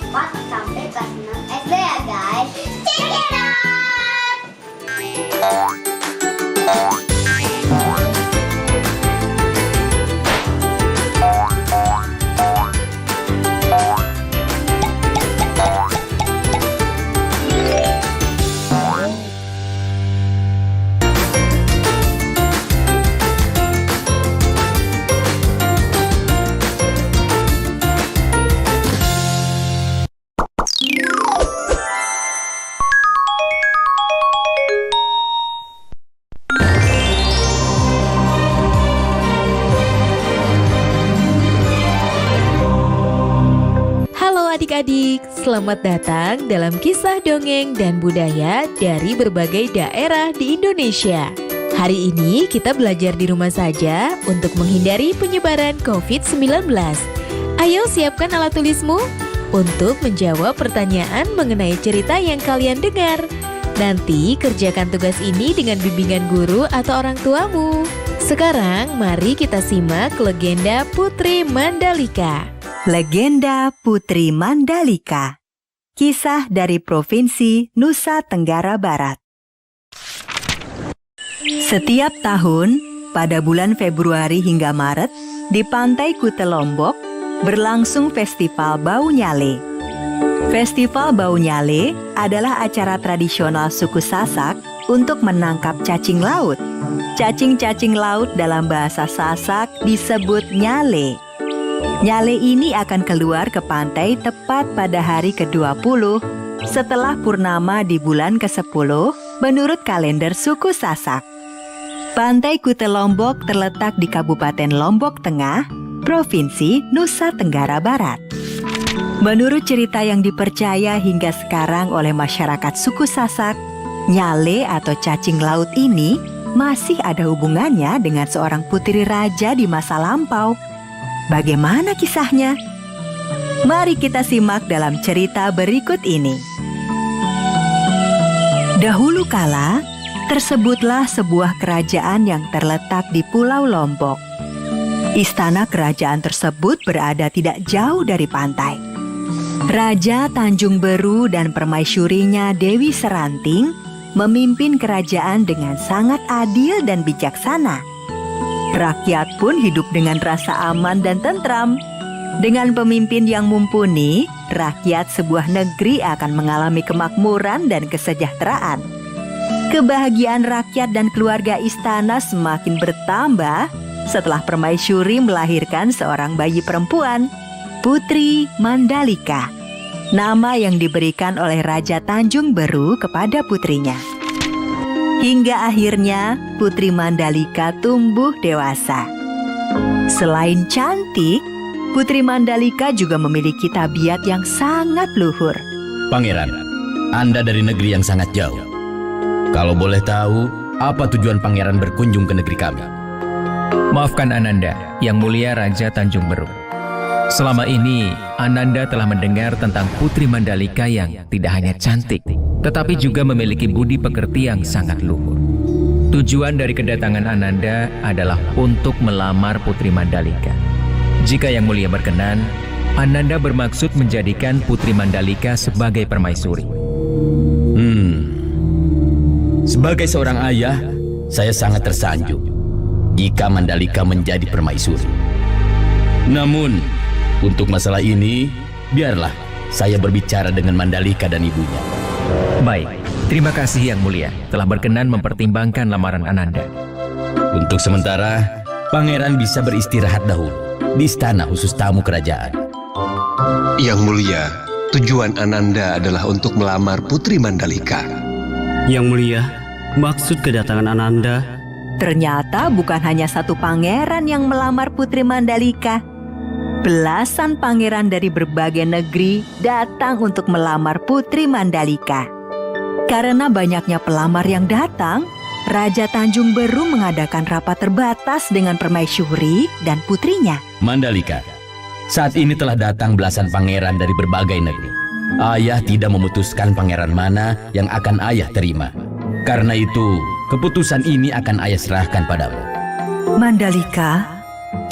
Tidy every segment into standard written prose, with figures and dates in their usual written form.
4 sampai kelas 6 SD ya guys. Check it out! Adik-adik, selamat datang dalam kisah dongeng dan budaya dari berbagai daerah di Indonesia. Hari ini kita belajar di rumah saja untuk menghindari penyebaran COVID-19. Ayo siapkan alat tulismu untuk menjawab pertanyaan mengenai cerita yang kalian dengar. Nanti kerjakan tugas ini dengan bimbingan guru atau orang tuamu. Sekarang mari kita simak legenda Putri Mandalika. Legenda Putri Mandalika. Kisah dari Provinsi Nusa Tenggara Barat. Setiap tahun, pada bulan Februari hingga Maret, di Pantai Kute Lombok, berlangsung Festival Bau Nyale. Festival Bau Nyale adalah acara tradisional suku Sasak untuk menangkap cacing laut. Cacing-cacing laut dalam bahasa Sasak disebut nyale. Nyale ini akan keluar ke pantai tepat pada hari ke-20 setelah purnama di bulan ke-10 menurut kalender suku Sasak. Pantai Kute Lombok terletak di Kabupaten Lombok Tengah, Provinsi Nusa Tenggara Barat. Menurut cerita yang dipercaya hingga sekarang oleh masyarakat suku Sasak, nyale atau cacing laut ini masih ada hubungannya dengan seorang putri raja di masa lampau. Bagaimana kisahnya? Mari kita simak dalam cerita berikut ini. Dahulu kala, tersebutlah sebuah kerajaan yang terletak di Pulau Lombok. Istana kerajaan tersebut berada tidak jauh dari pantai. Raja Tanjung Beru dan permaisurinya Dewi Seranting memimpin kerajaan dengan sangat adil dan bijaksana. Rakyat pun hidup dengan rasa aman dan tentram. Dengan pemimpin yang mumpuni, rakyat sebuah negeri akan mengalami kemakmuran dan kesejahteraan. Kebahagiaan rakyat dan keluarga istana semakin bertambah setelah permaisuri melahirkan seorang bayi perempuan, Putri Mandalika, nama yang diberikan oleh Raja Tanjung Beru kepada putrinya. Hingga akhirnya Putri Mandalika tumbuh dewasa. Selain cantik, Putri Mandalika juga memiliki tabiat yang sangat luhur. Pangeran, Anda dari negeri yang sangat jauh. Kalau boleh tahu, apa tujuan pangeran berkunjung ke negeri kami? Maafkan Ananda, Yang Mulia Raja Tanjung Beru. Selama ini, Ananda telah mendengar tentang Putri Mandalika yang tidak hanya cantik, tetapi juga memiliki budi pekerti yang sangat luhur. Tujuan dari kedatangan Ananda adalah untuk melamar Putri Mandalika. Jika Yang Mulia berkenan, Ananda bermaksud menjadikan Putri Mandalika sebagai permaisuri. Sebagai seorang ayah, saya sangat tersanjung jika Mandalika menjadi permaisuri. Namun, untuk masalah ini, biarlah saya berbicara dengan Mandalika dan ibunya. Baik, terima kasih Yang Mulia telah berkenan mempertimbangkan lamaran Ananda. Untuk sementara, pangeran bisa beristirahat dahulu di istana khusus tamu kerajaan. Yang Mulia, tujuan Ananda adalah untuk melamar Putri Mandalika. Yang Mulia, maksud kedatangan Ananda, Ternyata bukan hanya satu pangeran yang melamar Putri Mandalika. Belasan pangeran dari berbagai negeri datang untuk melamar Putri Mandalika. Karena banyaknya pelamar yang datang, Raja Tanjung Beru mengadakan rapat terbatas dengan permaisuri dan putrinya. Mandalika, saat ini telah datang belasan pangeran dari berbagai negeri. Ayah tidak memutuskan pangeran mana yang akan ayah terima. Karena itu, keputusan ini akan ayah serahkan padamu. Mandalika,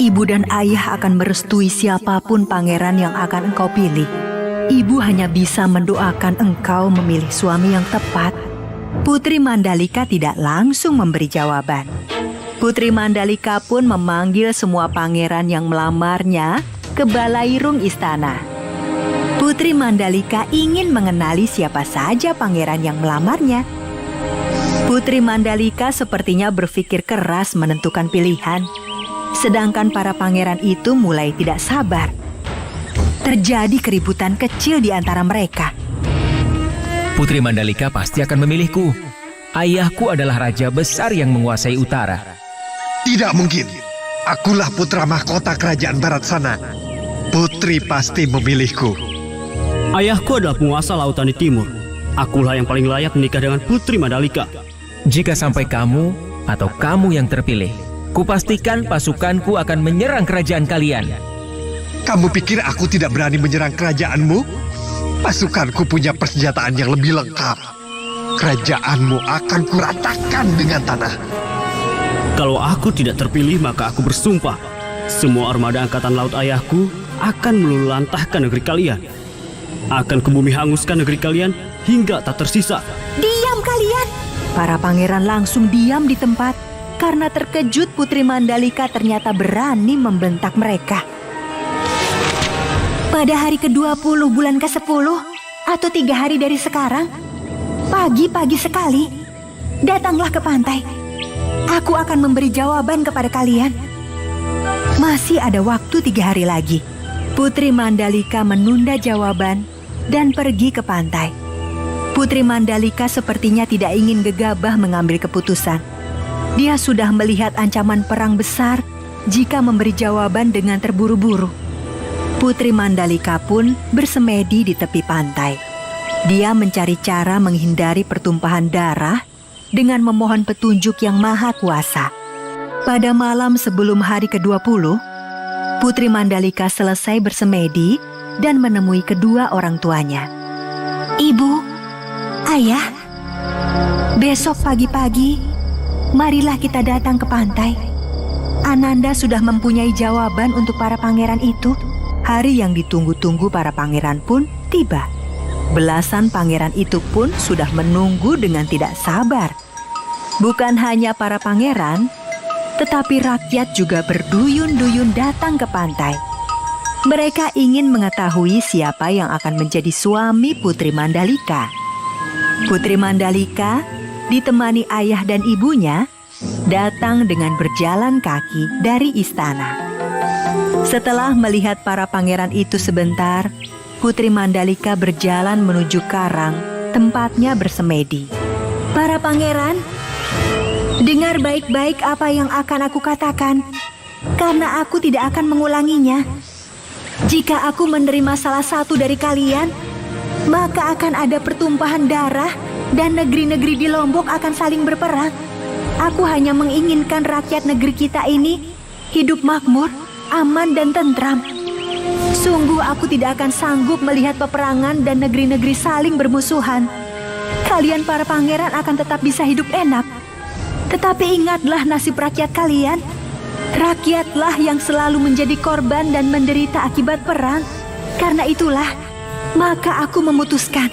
ibu dan ayah akan merestui siapapun pangeran yang akan engkau pilih. Ibu hanya bisa mendoakan engkau memilih suami yang tepat. Putri Mandalika tidak langsung memberi jawaban. Putri Mandalika pun memanggil semua pangeran yang melamarnya ke balairung istana. Putri Mandalika ingin mengenali siapa saja pangeran yang melamarnya. Putri Mandalika sepertinya berpikir keras menentukan pilihan, sedangkan para pangeran itu mulai tidak sabar. Terjadi keributan kecil di antara mereka. Putri Mandalika pasti akan memilihku. Ayahku adalah raja besar yang menguasai utara. Tidak mungkin. Akulah putra mahkota kerajaan barat sana. Putri pasti memilihku. Ayahku adalah penguasa lautan di timur. Akulah yang paling layak menikah dengan Putri Mandalika. Jika sampai kamu atau kamu yang terpilih, kupastikan pasukanku akan menyerang kerajaan kalian. Kamu pikir aku tidak berani menyerang kerajaanmu? Pasukanku punya persenjataan yang lebih lengkap. Kerajaanmu akan kuratakan dengan tanah. Kalau aku tidak terpilih, maka aku bersumpah semua armada angkatan laut ayahku akan meluluhlantahkan negeri kalian. Akan kubumi hanguskan negeri kalian hingga tak tersisa. Diam kalian! Para pangeran langsung diam di tempat karena terkejut Putri Mandalika ternyata berani membentak mereka. Pada hari ke-20 bulan ke-10 atau 3 hari dari sekarang, pagi-pagi sekali, datanglah ke pantai. Aku akan memberi jawaban kepada kalian. Masih ada waktu 3 hari lagi. Putri Mandalika menunda jawaban dan pergi ke pantai. Putri Mandalika sepertinya tidak ingin gegabah mengambil keputusan. Dia sudah melihat ancaman perang besar jika memberi jawaban dengan terburu-buru. Putri Mandalika pun bersemedi di tepi pantai. Dia mencari cara menghindari pertumpahan darah dengan memohon petunjuk yang maha kuasa. Pada malam sebelum hari ke-20, Putri Mandalika selesai bersemedi dan menemui kedua orang tuanya. Ibu, Ayah, besok pagi-pagi, marilah kita datang ke pantai. Ananda sudah mempunyai jawaban untuk para pangeran itu. Hari yang ditunggu-tunggu para pangeran pun tiba. Belasan pangeran itu pun sudah menunggu dengan tidak sabar. Bukan hanya para pangeran, tetapi rakyat juga berduyun-duyun datang ke pantai. Mereka ingin mengetahui siapa yang akan menjadi suami Putri Mandalika. Putri Mandalika ditemani ayah dan ibunya datang dengan berjalan kaki dari istana. Setelah melihat para pangeran itu sebentar, Putri Mandalika berjalan menuju karang tempatnya bersemedi. Para pangeran, dengar baik-baik apa yang akan aku katakan, karena aku tidak akan mengulanginya. Jika aku menerima salah satu dari kalian, maka akan ada pertumpahan darah dan negeri-negeri di Lombok akan saling berperang. Aku hanya menginginkan rakyat negeri kita ini hidup makmur, aman dan tentram. Sungguh aku tidak akan sanggup melihat peperangan dan negeri-negeri saling bermusuhan. Kalian para pangeran akan tetap bisa hidup enak. Tetapi ingatlah nasib rakyat kalian. Rakyatlah yang selalu menjadi korban dan menderita akibat perang. Karena itulah, maka aku memutuskan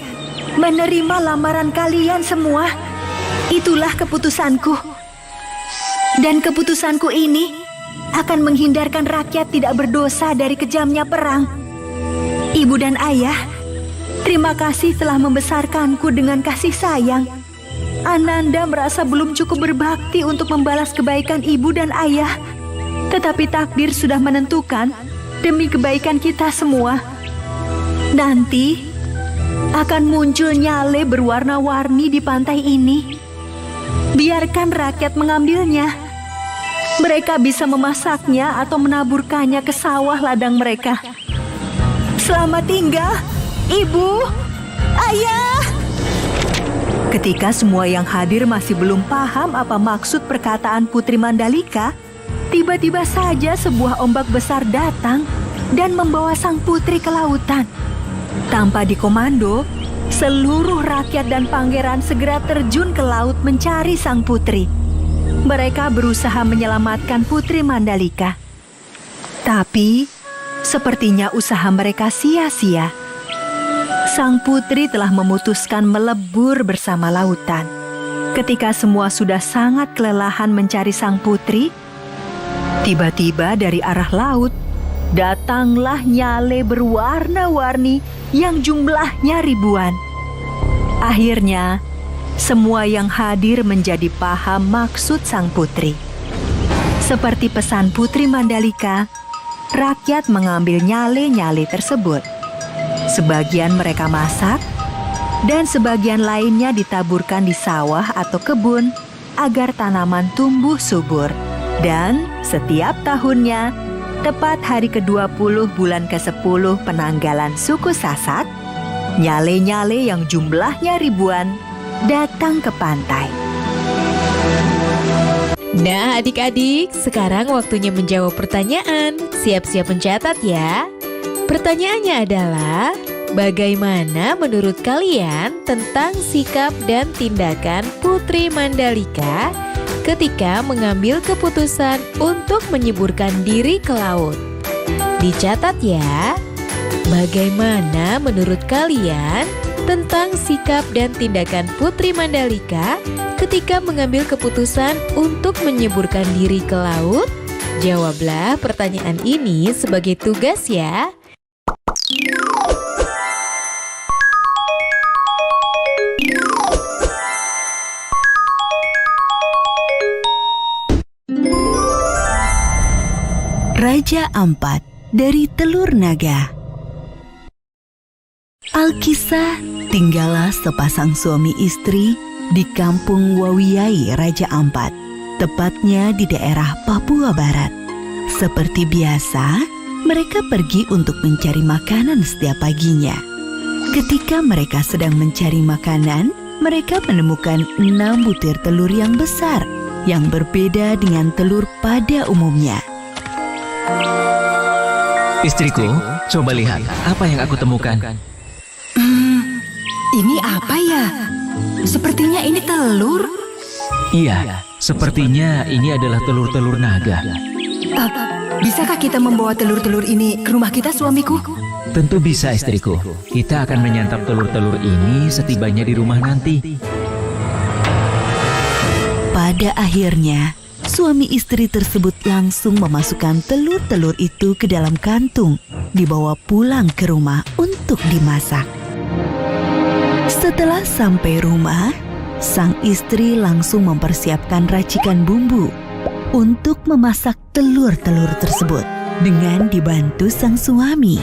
menerima lamaran kalian semua. Itulah keputusanku. Dan keputusanku ini akan menghindarkan rakyat tidak berdosa dari kejamnya perang. Ibu dan ayah, terima kasih telah membesarkanku dengan kasih sayang. Ananda merasa belum cukup berbakti untuk membalas kebaikan ibu dan ayah. Tetapi takdir sudah menentukan demi kebaikan kita semua. Nanti akan muncul nyale berwarna-warni di pantai ini. Biarkan rakyat mengambilnya. Mereka bisa memasaknya atau menaburkannya ke sawah ladang mereka. Selamat tinggal, Ibu, Ayah. Ketika semua yang hadir masih belum paham apa maksud perkataan Putri Mandalika, tiba-tiba saja sebuah ombak besar datang dan membawa sang putri ke lautan. Tanpa dikomando, seluruh rakyat dan pangeran segera terjun ke laut mencari sang putri. Mereka berusaha menyelamatkan Putri Mandalika. Tapi, sepertinya usaha mereka sia-sia. Sang putri telah memutuskan melebur bersama lautan. Ketika semua sudah sangat kelelahan mencari sang putri, tiba-tiba dari arah laut, datanglah nyale berwarna-warni yang jumlahnya ribuan. Akhirnya, semua yang hadir menjadi paham maksud sang putri. Seperti pesan Putri Mandalika, rakyat mengambil nyale-nyale tersebut. Sebagian mereka masak, dan sebagian lainnya ditaburkan di sawah atau kebun agar tanaman tumbuh subur. Dan setiap tahunnya, tepat hari ke-20 bulan ke-10 penanggalan suku Sasak, nyale-nyale yang jumlahnya ribuan datang ke pantai. Nah adik-adik, sekarang waktunya menjawab pertanyaan. Siap-siap mencatat ya. Pertanyaannya adalah, bagaimana menurut kalian tentang sikap dan tindakan Putri Mandalika ketika mengambil keputusan untuk menyeburkan diri ke laut? Dicatat ya. Bagaimana menurut kalian tentang sikap dan tindakan Putri Mandalika ketika mengambil keputusan untuk menyeburkan diri ke laut? Jawablah pertanyaan ini sebagai tugas ya. Raja Ampat dari Telur Naga. Alkisah, tinggallah sepasang suami istri di kampung Wawiyai Raja Ampat, tepatnya di daerah Papua Barat. Seperti biasa, mereka pergi untuk mencari makanan setiap paginya. Ketika mereka sedang mencari makanan, mereka menemukan 6 butir telur yang besar, yang berbeda dengan telur pada umumnya. Istriku, coba lihat apa yang aku temukan. Ini apa ya? Sepertinya ini telur. Iya, sepertinya ini adalah telur-telur naga. Bisakah kita membawa telur-telur ini ke rumah kita, suamiku? Tentu bisa, istriku. Kita akan menyantap telur-telur ini setibanya di rumah nanti. Pada akhirnya, suami istri tersebut langsung memasukkan telur-telur itu ke dalam kantung, dibawa pulang ke rumah untuk dimasak. Setelah sampai rumah, sang istri langsung mempersiapkan racikan bumbu untuk memasak telur-telur tersebut dengan dibantu sang suami.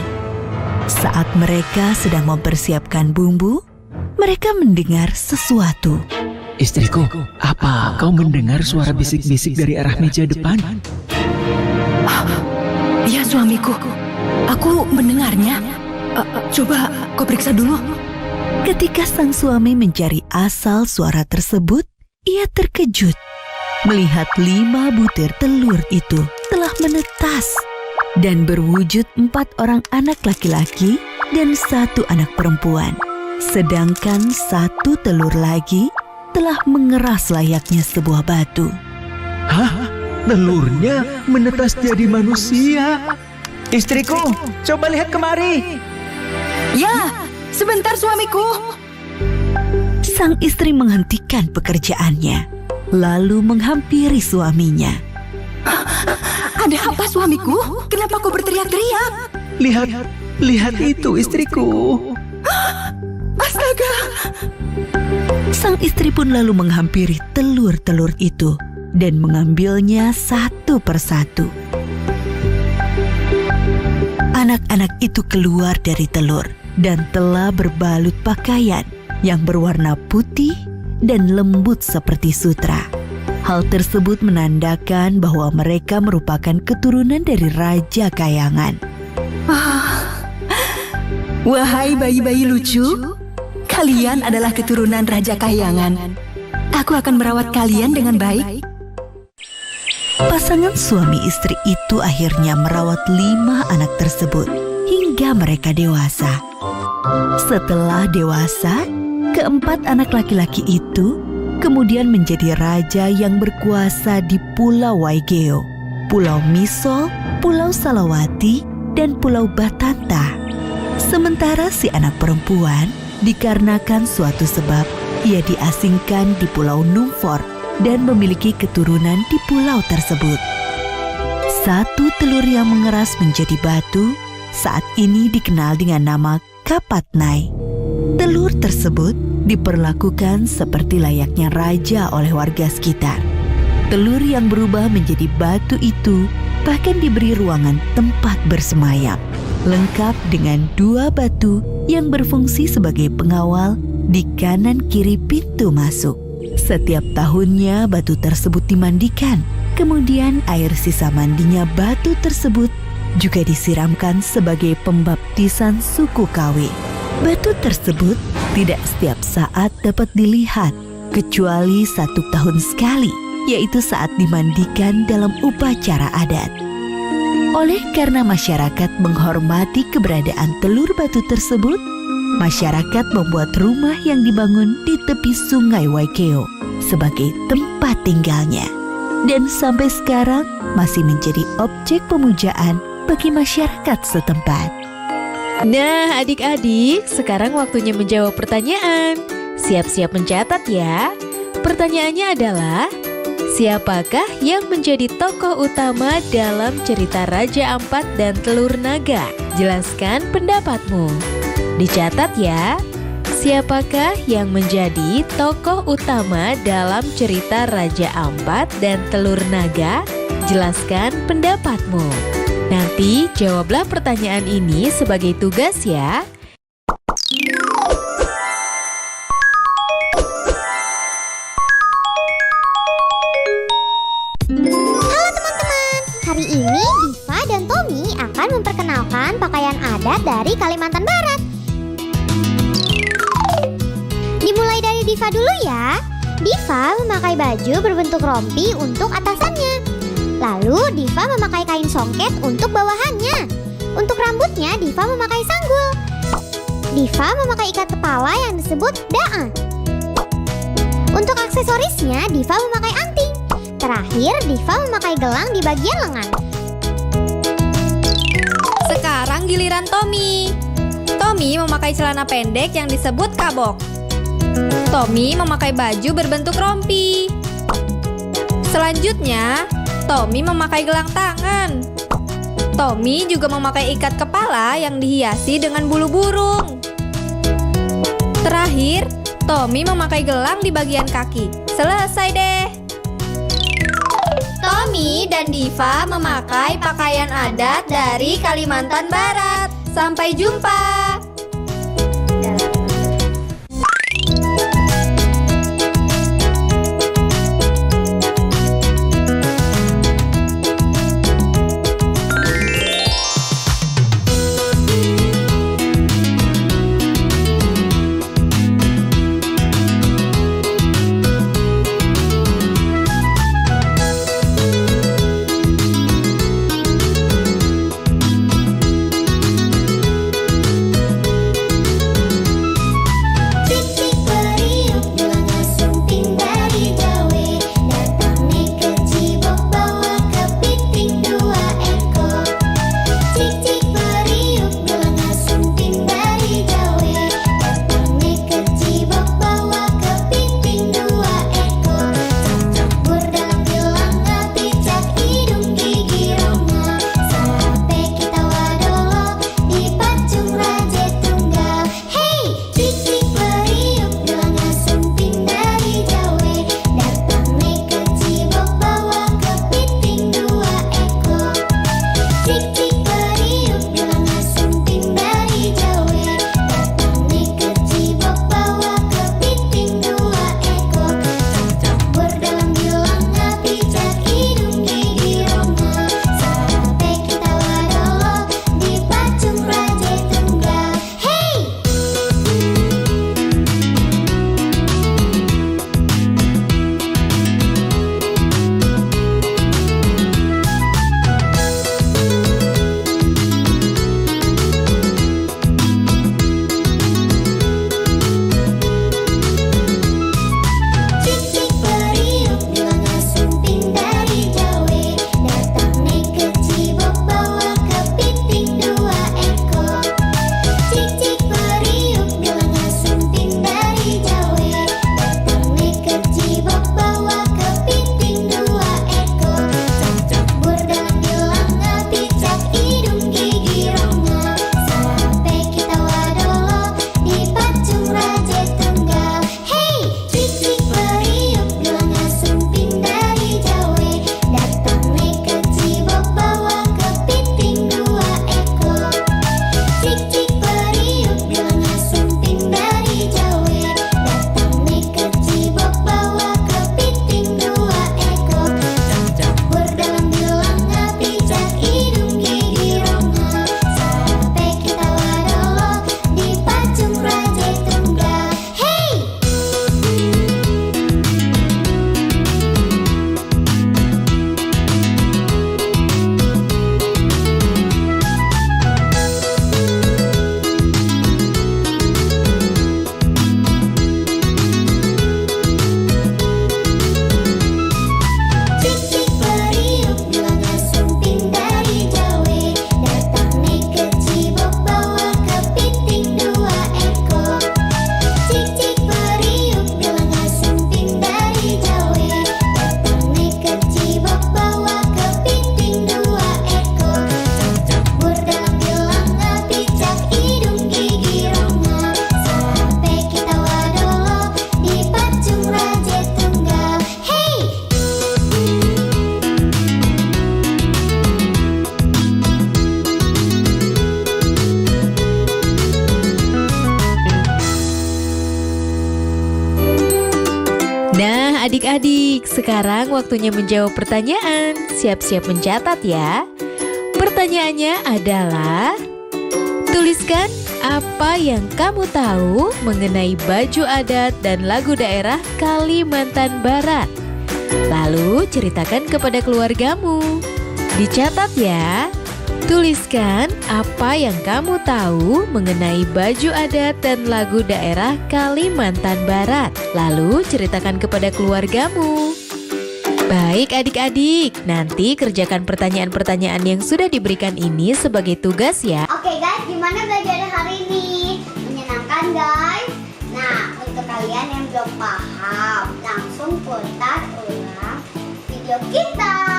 Saat mereka sedang mempersiapkan bumbu, mereka mendengar sesuatu. Istriku, apa kau mendengar suara bisik-bisik dari arah meja depan? Ya, suamiku, aku mendengarnya. Coba kau periksa dulu. Ketika sang suami mencari asal suara tersebut, ia terkejut melihat 5 butir telur itu telah menetas dan berwujud 4 orang anak laki-laki dan 1 anak perempuan. Sedangkan 1 telur lagi telah mengeras layaknya sebuah batu. Hah? Telurnya menetas jadi manusia? Istriku, coba lihat kemari. Ya, sebentar suamiku. Sang istri menghentikan pekerjaannya, lalu menghampiri suaminya. Ada apa suamiku? Kenapa kau berteriak-teriak? Lihat itu istriku. Astaga! Sang istri pun lalu menghampiri telur-telur itu dan mengambilnya satu persatu. Anak-anak itu keluar dari telur dan telah berbalut pakaian yang berwarna putih dan lembut seperti sutra. Hal tersebut menandakan bahwa mereka merupakan keturunan dari Raja Kayangan. Wahai bayi-bayi lucu, kalian adalah keturunan Raja Kayangan. Aku akan merawat kalian dengan baik. Pasangan suami istri itu akhirnya merawat 5 anak tersebut hingga mereka dewasa. Setelah dewasa, keempat anak laki-laki itu kemudian menjadi raja yang berkuasa di Pulau Waigeo, Pulau Misol, Pulau Salawati, dan Pulau Batanta. Sementara si anak perempuan, dikarenakan suatu sebab, ia diasingkan di Pulau Numfor dan memiliki keturunan di pulau tersebut. Satu telur yang mengeras menjadi batu, saat ini dikenal dengan nama Kapatnai. Telur tersebut diperlakukan seperti layaknya raja oleh warga sekitar. Telur yang berubah menjadi batu itu bahkan diberi ruangan tempat bersemayam, lengkap dengan 2 batu yang berfungsi sebagai pengawal di kanan kiri pintu masuk. Setiap tahunnya batu tersebut dimandikan, kemudian air sisa mandinya batu tersebut juga disiramkan sebagai pembaptisan suku KW. Batu tersebut tidak setiap saat dapat dilihat, kecuali 1 tahun sekali, yaitu saat dimandikan dalam upacara adat. Oleh karena masyarakat menghormati keberadaan telur batu tersebut, masyarakat membuat rumah yang dibangun di tepi sungai Waikeo sebagai tempat tinggalnya. Dan sampai sekarang masih menjadi objek pemujaan bagi masyarakat setempat. Nah, adik-adik, sekarang waktunya menjawab pertanyaan. Siap-siap mencatat ya. Pertanyaannya adalah, siapakah yang menjadi tokoh utama dalam cerita Raja Ampat dan Telur Naga? Jelaskan pendapatmu. Dicatat ya. Siapakah yang menjadi tokoh utama dalam cerita Raja Ampat dan Telur Naga? Jelaskan pendapatmu. Nanti jawablah pertanyaan ini sebagai tugas ya. Halo teman-teman, hari ini Diva dan Tommy akan memperkenalkan pakaian adat dari Kalimantan Barat. Dimulai dari Diva dulu ya. Diva memakai baju berbentuk rompi untuk atasannya. Lalu Diva memakai kain songket untuk bawahannya. Untuk rambutnya Diva memakai sanggul. Diva memakai ikat kepala yang disebut daan. Untuk aksesorisnya Diva memakai anting. Terakhir Diva memakai gelang di bagian lengan. Sekarang giliran Tommy. Tommy memakai celana pendek yang disebut kabok. Tommy memakai baju berbentuk rompi. Selanjutnya, Tommy memakai gelang tangan. Tommy juga memakai ikat kepala yang dihiasi dengan bulu burung. Terakhir, Tommy memakai gelang di bagian kaki. Selesai deh. Tommy dan Diva memakai pakaian adat dari Kalimantan Barat. Sampai jumpa. Adik-adik, sekarang waktunya menjawab pertanyaan. Siap-siap mencatat ya. Pertanyaannya adalah, tuliskan apa yang kamu tahu mengenai baju adat dan lagu daerah Kalimantan Barat. Lalu ceritakan kepada keluargamu. Dicatat ya. Tuliskan apa yang kamu tahu mengenai baju adat dan lagu daerah Kalimantan Barat. Lalu ceritakan kepada keluargamu. Baik adik-adik, nanti kerjakan pertanyaan-pertanyaan yang sudah diberikan ini sebagai tugas ya. Oke guys, gimana belajar hari ini? Menyenangkan guys? Nah, untuk kalian yang belum paham, langsung putar ulang video kita.